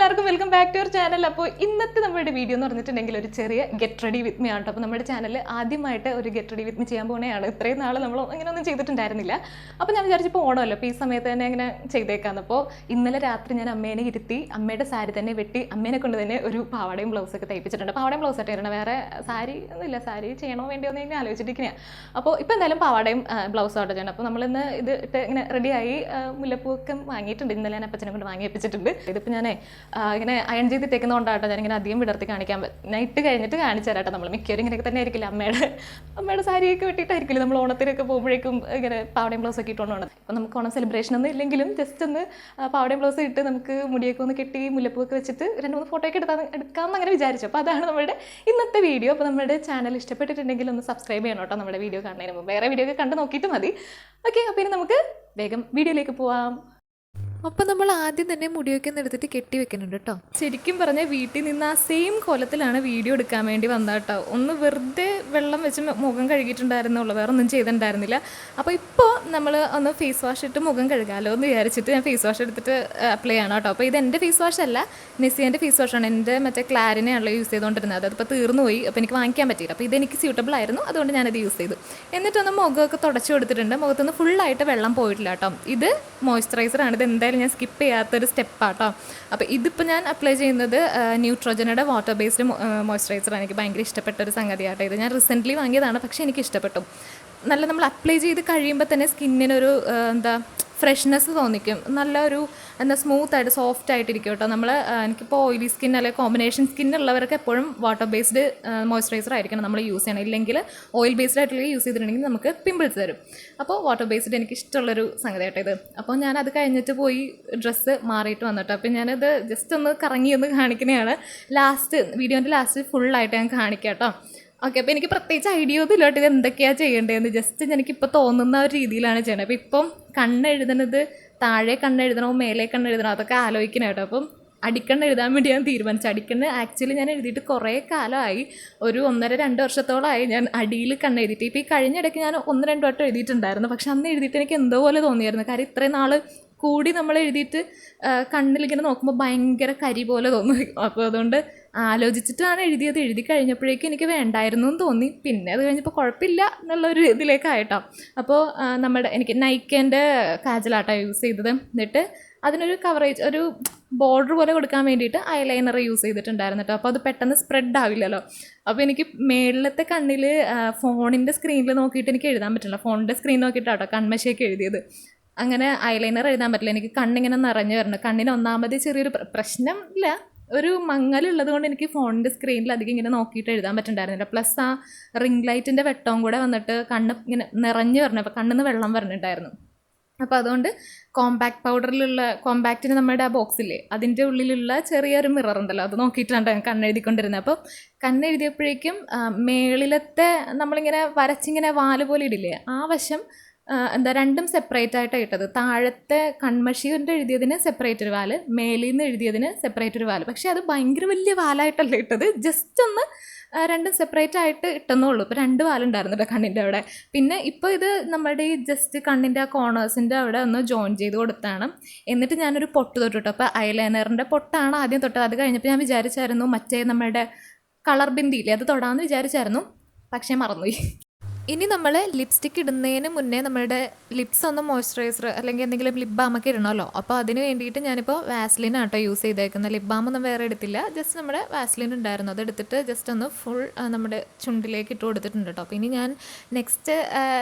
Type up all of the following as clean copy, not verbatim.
എല്ലാവർക്കും welcome back to our channel. അപ്പോൾ ഇന്നത്തെ നമ്മുടെ വീഡിയോ എന്ന് പറഞ്ഞിട്ടുണ്ടെങ്കിൽ ഒരു ചെറിയ ഗെറ്റ് റെഡി വിത്ത് മീ ആണ്. അപ്പോൾ നമ്മുടെ ചാനൽ ആദ്യമായിട്ട് ഒരു ഗെറ്റ് റെഡി വിത്ത് മീ ചെയ്യാൻ പോകുന്നതാണ്. ഇത്രയും നാൾ നമ്മൾ ഇങ്ങനെയൊന്നും ചെയ്തിട്ടുണ്ടായിരുന്നില്ല. അപ്പോൾ ഞാൻ വിചാരിച്ചപ്പോൾ ഓണമല്ലോ, അപ്പോൾ ഈ സമയത്ത് തന്നെ ഇങ്ങനെ ചെയ്തേക്കാന്ന്. അപ്പോൾ ഇന്നലെ രാത്രി ഞാൻ അമ്മേനെ ഇരുത്തി അമ്മയുടെ സാരി തന്നെ വെട്ടി അമ്മേനെ കൊണ്ട് തന്നെ ഒരു പാവാടയും ബ്ലൗസൊക്കെ തയ്പ്പിച്ചിട്ടുണ്ട്. പാവാടയും ബ്ലൗസ് ആയിട്ടായിരുന്നു, വേറെ സാരി ഒന്നുമില്ല. സാരി ചെയ്യണോ വേണ്ടിയോ എന്ന് ഇങ്ങനെ ആലോചിച്ചിരിക്കുകയാണ്. അപ്പോൾ ഇപ്പോൾ എന്തായാലും പാവാടയും ബ്ലൗസും ആയിട്ട് ചെയ്യണം. അപ്പോൾ നമ്മളിന്ന് ഇത് ഇട്ട് ഇങ്ങനെ റെഡിയായി മുല്ലപ്പൂക്കം വാങ്ങിയിട്ടുണ്ട്. ഇന്നലെ ഞാൻ അപ്പച്ചനെ കൊണ്ട് വാങ്ങിപ്പിച്ചിട്ടുണ്ട്. ഇതിപ്പോൾ ഞാൻ ഇങ്ങനെ അയൺ ചെയ്തിട്ടേക്കുന്നതുകൊണ്ടാട്ടോ ഞാനിങ്ങനെ അധികം വിടർത്തി കാണിക്കാൻ ഞാൻ ഇട്ട് കഴിഞ്ഞിട്ട് കാണിച്ചു തരാട്ടോ. നമ്മൾ മിക്കവരും ഇങ്ങനെയൊക്കെ തന്നെ ആയിരിക്കില്ല, അമ്മയുടെ സാരിയൊക്കെ വെട്ടിയിട്ടായിരിക്കില്ല നമ്മൾ ഓണത്തിനൊക്കെ പോകുമ്പോഴേക്കും ഇങ്ങനെ പാവടയും ബ്ലൗസൊക്കെ ഇട്ടുകൊണ്ട് പോകണം. അപ്പോൾ നമുക്ക് ഓണം സെലിബ്രേഷൻ ഒന്നും ഇല്ലെങ്കിലും ജസ്റ്റ് ഒന്ന് പാവടയും ബ്ലൗസ് ഇട്ട് നമുക്ക് മുടിയൊക്കെ ഒന്ന് കെട്ടി മുല്ലപ്പൂക്കെ വെച്ചിട്ട് 2-3 ഫോട്ടോയൊക്കെ എടുക്കാമെന്ന് അങ്ങനെ വിചാരിച്ചു. അപ്പോൾ അതാണ് നമ്മുടെ ഇന്നത്തെ വീഡിയോ. അപ്പോൾ നമ്മുടെ ചാനൽ ഇഷ്ടപ്പെട്ടിട്ടുണ്ടെങ്കിൽ ഒന്ന് സബ്സ്ക്രൈബ് ചെയ്യണം കേട്ടോ. നമ്മുടെ വീഡിയോ കാണുന്നതിന് മുമ്പ് വേറെ വീഡിയോ ഒക്കെ കണ്ട് നോക്കിയിട്ട് മതി. ഓക്കെ, അപ്പോൾ ഇനി നമുക്ക് വേഗം വീഡിയോയിലേക്ക് പോവാം. അപ്പം നമ്മൾ ആദ്യം തന്നെ മുടിയൊക്കെ ഒന്ന് എടുത്തിട്ട് കെട്ടി വെക്കുന്നുണ്ട് കേട്ടോ. ശരിക്കും പറഞ്ഞാൽ വീട്ടിൽ നിന്ന് ആ സെയിം കോലത്തിലാണ് വീഡിയോ എടുക്കാൻ വേണ്ടി വന്നത് കേട്ടോ. ഒന്ന് വെറുതെ വെള്ളം വെച്ച് മുഖം കഴുകിയിട്ടുണ്ടായിരുന്നുള്ളൂ, വേറെ ഒന്നും ചെയ്തിട്ടുണ്ടായിരുന്നില്ല. അപ്പോൾ ഇപ്പോൾ നമ്മൾ ഒന്ന് ഫേസ് വാഷ് ഇട്ട് മുഖം കഴുകാമല്ലോ എന്ന് വിചാരിച്ചിട്ട് ഞാൻ ഫേസ് വാഷ് എടുത്തിട്ട് അപ്ലൈ ചെയ്യണം കേട്ടോ. അപ്പോൾ ഇത് എൻ്റെ ഫേസ് വാഷ് അല്ല, നെസിയൻ്റെ ഫേസ് വാഷാണ്. എൻ്റെ മറ്റേ ക്ലാരിനെയാണല്ലോ യൂസ് ചെയ്തുകൊണ്ടിരുന്നത്. അതിപ്പോൾ തീർന്നു പോയി, അപ്പോൾ എനിക്ക് വാങ്ങിക്കാൻ പറ്റിയില്ല. അപ്പോൾ ഇതെനിക്ക് സ്യൂട്ടബിൾ ആയിരുന്നു, അതുകൊണ്ട് ഞാനത് യൂസ് ചെയ്തു. എന്നിട്ടൊന്ന് മുഖമൊക്കെ തുടച്ച് കൊടുത്തിട്ടുണ്ട്. മുഖത്തൊന്ന് ഫുള്ളായിട്ട് വെള്ളം പോയിട്ടില്ല കേട്ടോ. ഇത് മോയ്സ്ചറൈസറാണ്. ഇത് എന്തായാലും ഞാൻ സ്കിപ്പ് ചെയ്യാത്തൊരു സ്റ്റെപ്പാട്ടോ. അപ്പോൾ ഇതിപ്പോൾ ഞാൻ അപ്ലൈ ചെയ്യുന്നത് ന്യൂട്രോജനയുടെ വാട്ടർ ബേസ്ഡ് മോയ്സ്ചറൈസറാണ്. എനിക്ക് ഭയങ്കര ഇഷ്ടപ്പെട്ട ഒരു സംഗതിയാട്ടോ. ഇത് ഞാൻ റീസെൻ്റ്ലി വാങ്ങിയതാണ്, പക്ഷേ എനിക്ക് ഇഷ്ടപ്പെട്ടു. നല്ല നമ്മൾ അപ്ലൈ ചെയ്ത് കഴിയുമ്പോൾ തന്നെ സ്കിന്നിനൊരു ഫ്രഷ്നെസ് തോന്നിക്കും. നല്ല ഒരു സ്മൂത്തായിട്ട് സോഫ്റ്റ് ആയിട്ടിരിക്കും കേട്ടോ. നമ്മൾ എനിക്കിപ്പോൾ ഓയിലി സ്കിൻ അല്ലെങ്കിൽ കോമ്പിനേഷൻ സ്കിന്നുള്ളവർക്ക് എപ്പോഴും വാട്ടർ ബേസ്ഡ് മോയ്സ്ചറൈസർ ആയിരിക്കണം നമ്മൾ യൂസ് ചെയ്യണം. ഇല്ലെങ്കിൽ ഓയിൽ ബേസ്ഡ് ആയിട്ടുള്ള യൂസ് ചെയ്തിട്ടുണ്ടെങ്കിൽ നമുക്ക് പിമ്പിൾസ് വരും. അപ്പോൾ വാട്ടർ ബേസ്ഡ് എനിക്ക് ഇഷ്ടമുള്ളൊരു സംഗതിയാട്ടോ ഇത്. അപ്പോൾ ഞാൻ അത് കഴിഞ്ഞിട്ട് പോയി ഡ്രസ്സ് മാറിയിട്ട് വന്നിട്ടോ. അപ്പോൾ ഞാനത് ജസ്റ്റ് ഒന്ന് കറങ്ങി ഒന്ന് കാണിക്കുന്നതാണ്. വീഡിയോൻ്റെ ലാസ്റ്റ് ഫുള്ളായിട്ട് ഞാൻ കാണിക്കാം കേട്ടോ. ഓക്കെ, അപ്പോൾ എനിക്ക് പ്രത്യേകിച്ച് ഐഡിയ ഒന്നും ഇല്ലോട്ട് ഇത് എന്തൊക്കെയാണ് ചെയ്യേണ്ടതെന്ന്. ജസ്റ്റ് എനിക്കിപ്പോൾ തോന്നുന്ന ഒരു രീതിയിലാണ് ചെയ്യണത്. അപ്പോൾ ഇപ്പം കണ്ണെഴുതുന്നത് താഴെ കണ്ണെഴുതണോ മേലെ കണ്ണെഴുതണോ അതൊക്കെ ആലോചിക്കണം കേട്ടോ. അപ്പം അടിക്കണ്ണ് എഴുതാൻ വേണ്ടി ഞാൻ തീരുമാനിച്ചു. അടിക്കണ്ണ് ആക്ച്വലി ഞാൻ എഴുതിയിട്ട് കുറേ കാലമായി, ഒരു 1.5-2 വർഷത്തോളമായി ഞാൻ അടിയിൽ കണ്ണെഴുതിയിട്ട്. ഇപ്പോൾ ഈ കഴിഞ്ഞിടയ്ക്ക് ഞാൻ 1-2 വട്ടം എഴുതിയിട്ടുണ്ടായിരുന്നു. പക്ഷെ അന്ന് എഴുതിയിട്ട് എനിക്ക് എന്തോ പോലെ തോന്നിയായിരുന്നു. കാര്യം ഇത്രയും നാൾ കൂടി നമ്മൾ എഴുതിയിട്ട് കണ്ണിലിങ്ങനെ നോക്കുമ്പോൾ ഭയങ്കര കരി പോലെ തോന്നും. അപ്പോൾ അതുകൊണ്ട് ആലോചിച്ചിട്ടാണ് എഴുതിയത്. എഴുതി കഴിഞ്ഞപ്പോഴേക്കും എനിക്ക് വേണ്ടായിരുന്നു എന്ന് തോന്നി. പിന്നെ അത് കഴിഞ്ഞപ്പോൾ കുഴപ്പമില്ല എന്നുള്ളൊരു ഇതിലേക്കായിട്ടോ. അപ്പോൾ എനിക്ക് നൈക്കേൻ്റെ കാജലാട്ടോ യൂസ് ചെയ്തത്. എന്നിട്ട് അതിനൊരു കവറേജ്, ഒരു ബോർഡർ പോലെ കൊടുക്കാൻ വേണ്ടിയിട്ട് ഐലൈനർ യൂസ് ചെയ്തിട്ടുണ്ടായിരുന്നു കേട്ടോ. അപ്പോൾ അത് പെട്ടെന്ന് സ്പ്രെഡ് ആവില്ലല്ലോ. അപ്പോൾ എനിക്ക് മേളിലത്തെ കണ്ണിൽ ഫോണിൻ്റെ സ്ക്രീനിൽ നോക്കിയിട്ട് എനിക്ക് എഴുതാൻ പറ്റില്ല. ഫോണിൻ്റെ സ്ക്രീൻ നോക്കിയിട്ടാട്ടോ കൺമശയൊക്കെ എഴുതിയത്. അങ്ങനെ ഐലൈനർ എഴുതാൻ പറ്റില്ല. എനിക്ക് കണ്ണിങ്ങനെ നിറഞ്ഞു വരണം. കണ്ണിന് ഒന്നാമത് ചെറിയൊരു പ്രശ്നം ഇല്ല, ഒരു മങ്ങലുള്ളത് കൊണ്ട് എനിക്ക് ഫോണിൻ്റെ സ്ക്രീനിൽ അധികം ഇങ്ങനെ നോക്കിയിട്ട് എഴുതാൻ പറ്റുന്നുണ്ടായിരുന്നില്ല. പ്ലസ് ആ റിംഗ് ലൈറ്റിൻ്റെ വെട്ടവും കൂടെ വന്നിട്ട് കണ്ണ് ഇങ്ങനെ നിറഞ്ഞു വരണം. അപ്പോൾ കണ്ണിന്ന് വെള്ളം വരണുണ്ടായിരുന്നു. അപ്പോൾ അതുകൊണ്ട് കോമ്പാക്റ്റിന് നമ്മുടെ ആ ബോക്സില്ലേ അതിൻ്റെ ഉള്ളിലുള്ള ചെറിയൊരു മിറർ ഉണ്ടല്ലോ, അത് നോക്കിയിട്ടാണ് ഞാൻ കണ്ണെഴുതിക്കൊണ്ടിരുന്നത്. അപ്പോൾ കണ്ണെഴുതിയപ്പോഴേക്കും മേളിലത്തെ നമ്മളിങ്ങനെ വരച്ചിങ്ങനെ വാല് പോലെ ഇടില്ലേ, ആ വശം രണ്ടും സെപ്പറേറ്റ് ആയിട്ടാണ് ഇട്ടത്. താഴത്തെ കൺമഷി കൊണ്ട് എഴുതിയതിന് സെപ്പറേറ്റ് ഒരു വാല്, മേലിൽ നിന്ന് എഴുതിയതിന് സെപ്പറേറ്റ് ഒരു വാല്. പക്ഷേ അത് ഭയങ്കര വലിയ വാലായിട്ടല്ല ഇട്ടത്, ജസ്റ്റ് ഒന്ന് രണ്ടും സെപ്പറേറ്റ് ആയിട്ട് ഇട്ടെന്നുള്ളൂ. ഇപ്പോൾ 2 വാലുണ്ടായിരുന്നു കേട്ടോ കണ്ണിൻ്റെ അവിടെ. പിന്നെ ഇപ്പോൾ ഇത് നമ്മുടെ ഈ ജസ്റ്റ് കണ്ണിൻ്റെ ആ കോർണേഴ്സിൻ്റെ അവിടെ ഒന്ന് ജോയിൻ ചെയ്ത് കൊടുത്താണ്. എന്നിട്ട് ഞാനൊരു പൊട്ട് തൊട്ടിട്ടു. അപ്പോൾ ഐലൈനറിൻ്റെ പൊട്ടാണ് ആദ്യം തൊട്ടത്. അത് കഴിഞ്ഞപ്പോൾ ഞാൻ വിചാരിച്ചായിരുന്നു മറ്റേ നമ്മുടെ കളർ ബിന്ദിയില്ലേ അത് തൊടാമെന്ന് വിചാരിച്ചായിരുന്നു, പക്ഷേ മറന്നുപോയി. ഇനി നമ്മൾ ലിപ്സ്റ്റിക്ക് ഇടുന്നതിന് മുന്നേ നമ്മളുടെ ലിപ്സ് ഒന്ന് മോയ്സ്ചറൈസർ അല്ലെങ്കിൽ എന്തെങ്കിലും ലിപ് ബാമൊക്കെ ഇടണമല്ലോ. അപ്പോൾ അതിന് വേണ്ടിയിട്ട് ഞാനിപ്പോൾ വാസ്ലിനാണ് കേട്ടോ യൂസ് ചെയ്തേക്കുന്നത്. ലിപ് ബാമൊന്നും വേറെ എടുത്തില്ല, ജസ്റ്റ് നമ്മുടെ വാസ്ലിൻ ഉണ്ടായിരുന്നു അതെടുത്തിട്ട് ജസ്റ്റ് ഒന്ന് ഫുൾ നമ്മുടെ ചുണ്ടിലേക്ക് ഇട്ട് കൊടുത്തിട്ടുണ്ട് കേട്ടോ. അപ്പോൾ ഇനി ഞാൻ നെക്സ്റ്റ്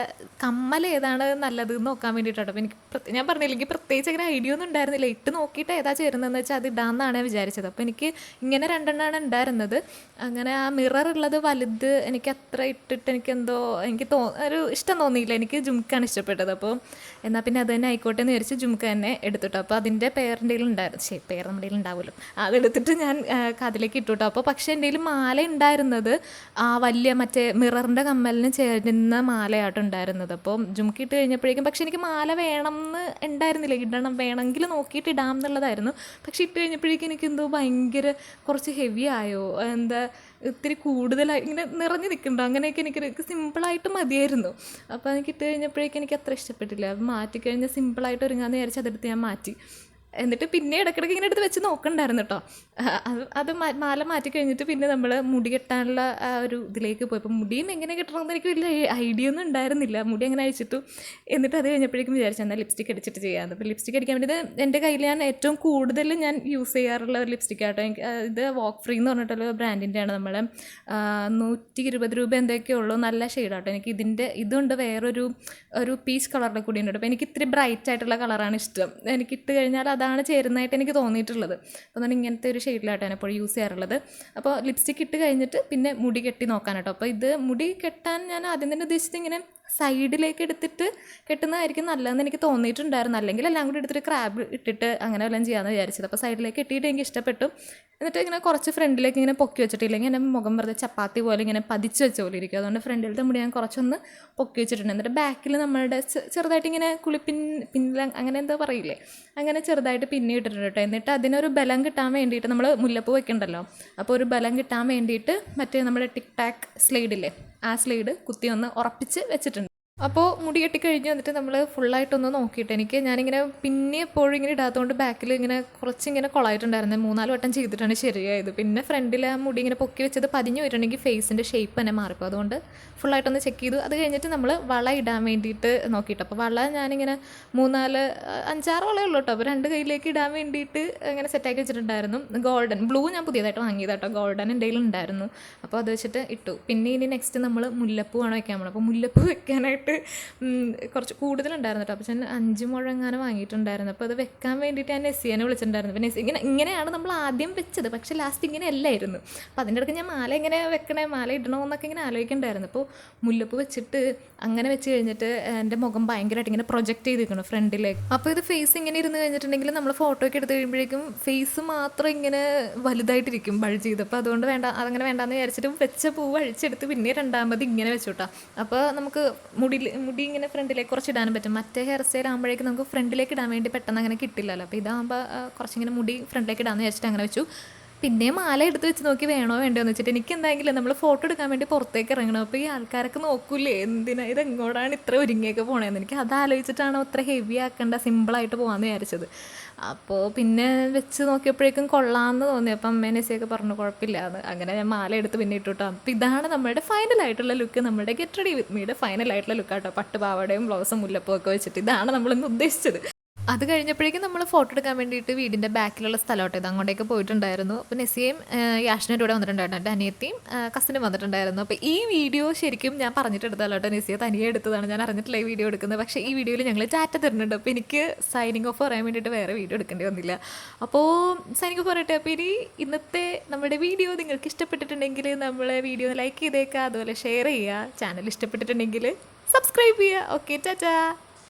കമ്മൽ ഏതാണ് നല്ലത് നോക്കാൻ വേണ്ടിയിട്ടോ. അപ്പോൾ എനിക്ക് ഞാൻ പറഞ്ഞില്ലെങ്കിൽ പ്രത്യേകിച്ച് അങ്ങനെ ഐഡിയ ഒന്നും ഉണ്ടായിരുന്നില്ല. ഇട്ട് നോക്കിയിട്ട് ഏതാ ചേരുന്നതെന്ന് വെച്ചാൽ അത് ഇടാമെന്നാണ് വിചാരിച്ചത്. അപ്പോൾ എനിക്ക് ഇങ്ങനെ 2 ഉണ്ടായിരുന്നത്. അങ്ങനെ ആ മിറർ ഉള്ളത് വലുത് എനിക്ക് അത്ര ഇട്ടിട്ട് എനിക്കെന്തോ എനിക്ക് ഒരു ഇഷ്ടം തോന്നിയില്ല. എനിക്ക് ജുംക്കാണ് ഇഷ്ടപ്പെട്ടത്. അപ്പോൾ എന്നാൽ പിന്നെ അത് തന്നെ ആയിക്കോട്ടെ എന്ന് വിചാരിച്ച് ജുംക്ക തന്നെ എടുത്തിട്ടോ. അപ്പോൾ അതിൻ്റെ പേരിൻ്റെ ഉണ്ടായിരുന്നു, പേർ നമ്മുടെ ഉണ്ടാവുമല്ലോ, അതെടുത്തിട്ട് ഞാൻ കാതിലേക്ക് ഇട്ടുട്ടോ. അപ്പോൾ പക്ഷേ എൻ്റെ കയ്യിൽ മാല ഉണ്ടായിരുന്നത് ആ വലിയ മറ്റേ മിററിൻ്റെ കമ്മലിന് ചേരുന്ന മാലയായിട്ട് ഉണ്ടായിരുന്നത്. അപ്പോൾ ജുംക്ക ഇട്ട് കഴിഞ്ഞപ്പോഴേക്കും പക്ഷേ എനിക്ക് മാല വേണം എന്ന് ഉണ്ടായിരുന്നില്ല. വേണമെങ്കിൽ നോക്കിയിട്ട് ഇടാം എന്നുള്ളതായിരുന്നു. പക്ഷേ ഇട്ട് കഴിഞ്ഞപ്പോഴേക്കും എനിക്കെന്തോ ഭയങ്കര കുറച്ച് ഹെവി ആയോ, ഇത്തിരി കൂടുതലായി ഇങ്ങനെ നിറഞ്ഞു നിൽക്കുന്നുണ്ടോ, അങ്ങനെയൊക്കെ എനിക്ക് സിമ്പിളായിട്ട് മതിയായിരുന്നു. അപ്പോൾ എനിക്ക് ഇട്ട് കഴിഞ്ഞപ്പോഴേക്കും എനിക്ക് അത്ര ഇഷ്ടപ്പെട്ടില്ല. അത് മാറ്റിക്കഴിഞ്ഞാൽ സിമ്പിളായിട്ട് ഒരുങ്ങാമെന്ന് വിചാരിച്ച് അതെടുത്ത് ഞാൻ മാറ്റി. എന്നിട്ട് പിന്നെ ഇടയ്ക്കിടയ്ക്ക് ഇങ്ങനെ എടുത്ത് വെച്ച് നോക്കണ്ടായിരുന്നു കേട്ടോ. അത് മാല മാറ്റി കഴിഞ്ഞിട്ട് പിന്നെ നമ്മൾ മുടി കെട്ടാനുള്ള ആ ഒരു ഇതിലേക്ക് പോയി. അപ്പോൾ മുടിയും എങ്ങനെ കെട്ടണമെന്ന് എനിക്ക് വലിയ ഐഡിയ ഒന്നും ഉണ്ടായിരുന്നില്ല. മുടി അങ്ങനെ അഴിച്ചിട്ടു. എന്നിട്ട് അത് കഴിഞ്ഞപ്പോഴേക്കും വിചാരിച്ചു എന്നാൽ ലിപ്സ്റ്റിക് അടിച്ചിട്ട് ചെയ്യാമെന്ന്. അപ്പോൾ ലിപ്സ്റ്റിക് അടിക്കാൻ വേണ്ടിയിട്ട് എൻ്റെ കയ്യിൽ ഞാൻ ഏറ്റവും കൂടുതൽ ഞാൻ യൂസ് ചെയ്യാറുള്ള ഒരു ലിപ്സ്റ്റിക് ആട്ടോ. ഇത് വോക്ക് ഫ്രീ എന്ന് പറഞ്ഞിട്ടുള്ള ബ്രാൻഡിൻ്റെയാണ്. നമ്മൾ 120 രൂപ എന്തൊക്കെയേ ഉള്ളൂ. നല്ല ഷെയ്ഡാട്ടോ. എനിക്ക് ഇതുണ്ട്, വേറൊരു പീച്ച് കളറിൻ്റെ കൂടി ഉണ്ട്. അപ്പോൾ എനിക്ക് ഇത്തിരി ബ്രൈറ്റ് ആയിട്ടുള്ള കളറാണ് ഇഷ്ടം. എനിക്കിട്ട് കഴിഞ്ഞാൽ അതാണ് ചേരുന്നതായിട്ട് എനിക്ക് തോന്നിയിട്ടുള്ളത്. അപ്പോൾ ഞാൻ ഇങ്ങനത്തെ ഒരു ഷെയ്ഡിലായിട്ടാണ് ഞാൻ എപ്പോഴും യൂസ് ചെയ്യാറുള്ളത്. അപ്പോൾ ലിപ്സ്റ്റിക് ഇട്ട് കഴിഞ്ഞിട്ട് പിന്നെ മുടി കെട്ടി നോക്കാൻ കേട്ടോ. അപ്പോൾ ഇത് മുടി കെട്ടാൻ ഞാൻ ആദ്യം തന്നെ ഉദ്ദേശിച്ചത് ഇങ്ങനെ സൈഡിലേക്ക് എടുത്തിട്ട് കെട്ടുന്നതായിരിക്കും നല്ലതെന്ന് എനിക്ക് തോന്നിയിട്ടുണ്ടായിരുന്നു. അല്ലെങ്കിൽ എല്ലാം കൂടി എടുത്തിട്ട് ക്രാബ് ഇട്ടിട്ട് അങ്ങനെ വല്ലതും ചെയ്യാമെന്ന് വിചാരിച്ചത്. അപ്പോൾ സൈഡിലേക്ക് കെട്ടിയിട്ട് എനിക്ക് ഇഷ്ടപ്പെട്ടു. എന്നിട്ട് ഇങ്ങനെ കുറച്ച് ഫ്രണ്ടിലേക്ക് ഇങ്ങനെ പൊക്കി വെച്ചിട്ടില്ലെങ്കിൽ എൻ്റെ മുഖം വെറുതെ ചപ്പാത്തി പോലെ ഇങ്ങനെ പതിച്ച് വെച്ച പോലെ ഇരിക്കും. അതുകൊണ്ട് ഫ്രണ്ടിലത്തെ മുടി ഞാൻ കുറച്ചൊന്ന് പൊക്കി വെച്ചിട്ടുണ്ട്. എന്നിട്ട് ബാക്കിൽ നമ്മളുടെ ചെറുതായിട്ട് ഇങ്ങനെ പിന്നില അങ്ങനെ എന്താ പറയില്ലേ, അങ്ങനെ ചെറുതായിട്ട് പിന്നെ ഇട്ടിട്ടുണ്ട് കേട്ടോ. എന്നിട്ട് അതിനൊരു ബലം കിട്ടാൻ വേണ്ടിയിട്ട് നമ്മൾ മുല്ലപ്പൂ വെക്കണ്ടല്ലോ, അപ്പോൾ ഒരു ബലം കിട്ടാൻ വേണ്ടിയിട്ട് മറ്റേ നമ്മുടെ ടിക് ടാക്ക് സ്ലൈഡില്ലേ, ആ സ്ലൈഡ് കുത്തി ഒന്ന് ഉറപ്പിച്ച് വെച്ചിട്ടുണ്ട്. അപ്പോൾ മുടി കെട്ടിക്കഴിഞ്ഞ് എന്നിട്ട് നമ്മൾ ഫുള്ളായിട്ടൊന്ന് നോക്കിയിട്ട് ഞാനിങ്ങനെ പിന്നെ എപ്പോഴും ഇങ്ങനെ ഇടാത്തതുകൊണ്ട് ബാക്കിൽ ഇങ്ങനെ കുറച്ചിങ്ങനെ കൊളായിട്ടുണ്ടായിരുന്നു. 3-4 വട്ടം ചെയ്തിട്ടാണ് ശരിയായത്. പിന്നെ ഫ്രണ്ടിൽ ആ മുടി ഇങ്ങനെ പൊക്കി വെച്ചത് പതിഞ്ഞു വരുന്നുണ്ടെങ്കിൽ ഫേസിൻ്റെ ഷേപ്പ് തന്നെ മാറിപ്പോൾ. അതുകൊണ്ട് ഫുള്ളായിട്ടൊന്ന് ചെക്ക് ചെയ്തു. അത് കഴിഞ്ഞിട്ട് നമ്മൾ വള ഇടാൻ വേണ്ടിയിട്ട് നോക്കിയിട്ട്, അപ്പോൾ വള ഞാനിങ്ങനെ 3-4-5-6 വളയേ ഉള്ളൂ കേട്ടോ. അപ്പോൾ 2 കയ്യിലേക്ക് ഇടാൻ വേണ്ടിയിട്ട് അങ്ങനെ സെറ്റാക്കി വെച്ചിട്ടുണ്ടായിരുന്നു. ഗോൾഡൻ ബ്ലൂ ഞാൻ പുതിയതായിട്ട് വാങ്ങിയത് കേട്ടോ. ഗോൾഡൻ എൻ്റെ കയ്യിൽ ഉണ്ടായിരുന്നു. അപ്പോൾ അത് വെച്ചിട്ട് ഇട്ടു. പിന്നെ ഇനി നെക്സ്റ്റ് നമ്മൾ മുല്ലപ്പൂ ആണ് വെക്കാൻ പോകണം. അപ്പോൾ മുല്ലപ്പൂ വെക്കാനായിട്ട് കുറച്ച് കൂടുതലുണ്ടായിരുന്നു കേട്ടോ. അപ്പോൾ ഞാൻ 5 മുഴങ്ങാനും വാങ്ങിയിട്ടുണ്ടായിരുന്നു. അപ്പോൾ അത് വെക്കാൻ വേണ്ടിയിട്ട് ഞാൻ നെസ്സിയെ വിളിച്ചിട്ടുണ്ടായിരുന്നു. പിന്നെ ഇങ്ങനെയാണ് നമ്മൾ ആദ്യം വെച്ചത്, പക്ഷേ ലാസ്റ്റ് ഇങ്ങനെ അല്ലായിരുന്നു. അപ്പോൾ അതിൻ്റെ ഇടയ്ക്ക് ഞാൻ മാല എങ്ങനെ വെക്കണേ, മാല ഇടണമെന്നൊക്കെ ഇങ്ങനെ ആലോചിക്കണ്ടായിരുന്നു. അപ്പോൾ മുല്ലപ്പൂ വെച്ചിട്ട് അങ്ങനെ വെച്ച് കഴിഞ്ഞിട്ട് എൻ്റെ മുഖം ഭയങ്കരമായിട്ട് ഇങ്ങനെ പ്രൊജക്റ്റ് ചെയ്തിരിക്കണം ഫ്രണ്ടിലേക്ക്. അപ്പോൾ ഇത് ഫേസ് ഇങ്ങനെ ഇരുന്ന് കഴിഞ്ഞിട്ടുണ്ടെങ്കിൽ നമ്മൾ ഫോട്ടോ ഒക്കെ എടുത്ത് കഴിയുമ്പോഴേക്കും ഫേസ് മാത്രം ഇങ്ങനെ വലുതായിട്ടിരിക്കും ബൾജ് ചെയ്ത്. അപ്പോൾ അതുകൊണ്ട് അതങ്ങനെ വേണ്ടാന്ന് വിചാരിച്ചിട്ട് വെച്ച പൂവ് അഴിച്ചെടുത്ത് പിന്നെ രണ്ടാമത് ഇങ്ങനെ വെച്ചു കേട്ടോ. അപ്പോൾ നമുക്ക് മുടി ഇങ്ങനെ ഫ്രണ്ടിലേക്ക് കുറച്ച് ഇടാനും പറ്റും. മറ്റേ ഹെയർ സ്റ്റൈൽ ആകുമ്പോഴേക്കും നമുക്ക് ഫ്രണ്ടിലേക്ക് ഇടാൻ വേണ്ടി പെട്ടെന്ന് അങ്ങനെ കിട്ടില്ലല്ലോ. അപ്പോൾ ഇതാകുമ്പോൾ കുറച്ചിങ്ങനെ മുടി ഫ്രണ്ടിലേക്ക് ഇടാമെന്ന് വിചാരിച്ചിട്ട് അങ്ങനെ വെച്ചു. പിന്നെ മാല എടുത്ത് വെച്ച് നോക്കി വേണോ വേണ്ടോ എന്ന് വെച്ചിട്ട് എനിക്ക് എന്തായെങ്കിലും നമ്മൾ ഫോട്ടോ എടുക്കാൻ വേണ്ടി പുറത്തേക്ക് ഇറങ്ങണം. അപ്പോൾ ഈ ആൾക്കാരൊക്കെ നോക്കൂലേ എന്തിനാ ഇതെങ്ങോട്ടാണ് ഇത്ര ഒരുങ്ങിയൊക്കെ പോകണേന്ന്. എനിക്ക് അതാലോചിച്ചിട്ടാണോ ഇത്ര ഹെവി ആക്കേണ്ട, സിമ്പിളായിട്ട് പോകാമെന്ന് വിചാരിച്ചത്. അപ്പോൾ പിന്നെ വെച്ച് നോക്കിയപ്പോഴേക്കും കൊള്ളാമെന്ന് തോന്നി. അപ്പം അമ്മേനെയൊക്കെ പറഞ്ഞു കുഴപ്പമില്ല എന്ന്. അങ്ങനെ ഞാൻ മാല എടുത്ത് പിന്നെ ഇട്ടു കേട്ടോ. അപ്പോൾ ഇതാണ് നമ്മുടെ ഫൈനലായിട്ടുള്ള ലുക്ക്, നമ്മുടെ ഗെറ്റ് റെഡി വിത്ത് മീയുടെ ഫൈനലായിട്ടുള്ള ലുക്കാട്ടോ. പട്ടുപാവാടയും ബ്ലൗസും മുല്ലപ്പൂ ഒക്കെ വെച്ചിട്ട് ഇതാണ് നമ്മളിന്ന് ഉദ്ദേശിച്ചത്. അത് കഴിഞ്ഞപ്പോഴേക്കും നമ്മൾ ഫോട്ടോ എടുക്കാൻ വേണ്ടിയിട്ട് വീടിൻ്റെ ബാക്കിലുള്ള സ്ഥലമായിട്ട് ഇത് അങ്ങോട്ടേക്ക് പോയിട്ടുണ്ടായിരുന്നു. അപ്പോൾ നെസ്സിയും യാഷിനും കൂടെ വന്നിട്ടുണ്ടായിരുന്നു. എൻ്റെ അനിയത്തിയും കസിനും വന്നിട്ടുണ്ടായിരുന്നു. അപ്പോൾ ഈ വീഡിയോ ശരിക്കും ഞാൻ പറഞ്ഞിട്ടെടുത്തല്ലോ കേട്ടോ. നെസ്സിയെ തനിയെ എടുത്തതാണ്, ഞാൻ അറിഞ്ഞിട്ടില്ല ഈ വീഡിയോ എടുക്കുന്നത്. പക്ഷേ ഈ വീഡിയോയിൽ ഞങ്ങൾ ചാറ്റ തരുന്നുണ്ട്. അപ്പോൾ എനിക്ക് സൈനിങ് ഓഫ് പറയാൻ വേണ്ടിയിട്ട് വേറെ വീഡിയോ എടുക്കേണ്ടി വന്നില്ല. അപ്പോൾ സൈനിങ് ഓഫ് പറയട്ടെ. അപ്പോൾ ഇനി ഇന്നത്തെ നമ്മുടെ വീഡിയോ നിങ്ങൾക്ക് ഇഷ്ടപ്പെട്ടിട്ടുണ്ടെങ്കിൽ നമ്മളെ വീഡിയോ ലൈക്ക് ചെയ്തേക്കുക, അതുപോലെ ഷെയർ ചെയ്യുക, ചാനൽ ഇഷ്ടപ്പെട്ടിട്ടുണ്ടെങ്കിൽ സബ്സ്ക്രൈബ് ചെയ്യുക. ഓക്കെ, ടാറ്റാ.